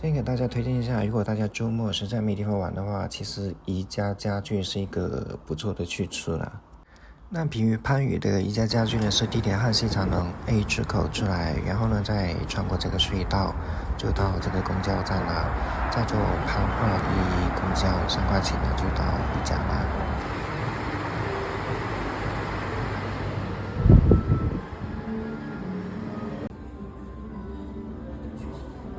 先给大家推荐一下，如果大家周末实在没地方玩的话，其实宜家家具是一个不错的去处啦。那平于番禺的宜家家具呢，是地铁汉溪长廊 A 出口出来，然后呢再穿过这个隧道，就到这个公交站了，再坐潘化一公交3块钱呢就到宜家了。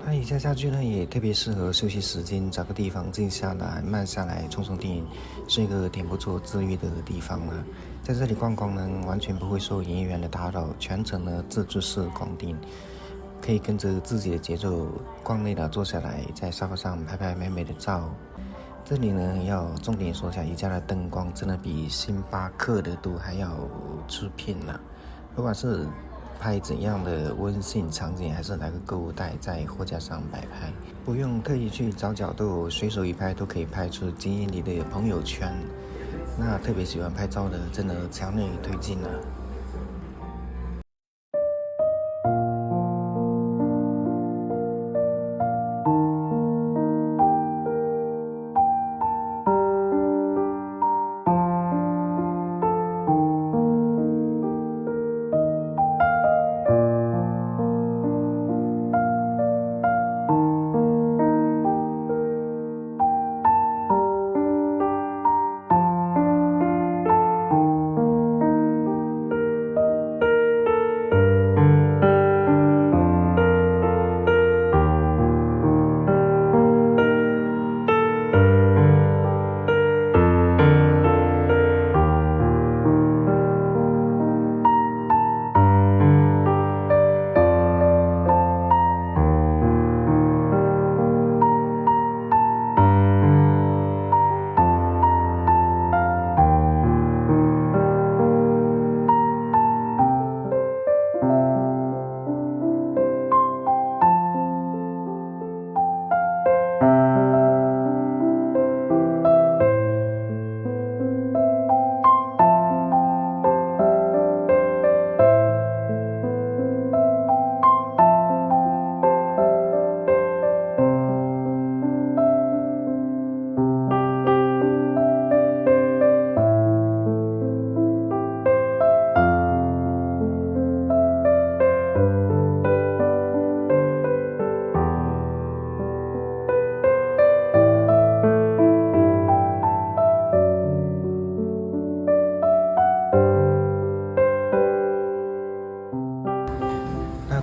那宜家家具呢，也特别适合休息时间，找个地方静下来、慢下来、充充电，是一个挺不错治愈的地方了。在这里逛逛呢，完全不会受营业员的打扰，全程呢自助式逛店，可以跟着自己的节奏逛累了坐下来，在沙发上拍拍美美的照。这里呢要重点说一下，宜家的灯光真的比星巴克的都还要出片了，不管是拍怎样的温馨场景，还是拿个购物袋在货架上摆拍，不用特意去找角度，随手一拍都可以拍出惊艳你的朋友圈。那特别喜欢拍照的，真的强烈推荐了。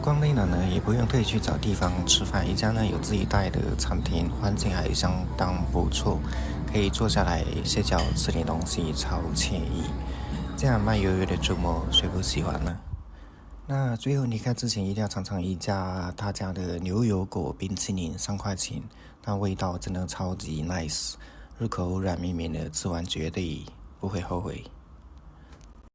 逛累了呢，也不用特意去找地方吃饭，宜家呢有自己带的餐厅，环境还相当不错，可以坐下来歇脚吃点东西，超惬意。这样慢悠悠的周末，谁不喜欢呢？那最后离开之前一定要尝尝宜家他家的牛油果冰淇淋，3块钱，但味道真的超级 nice，入口软绵绵的，吃完绝对不会后悔。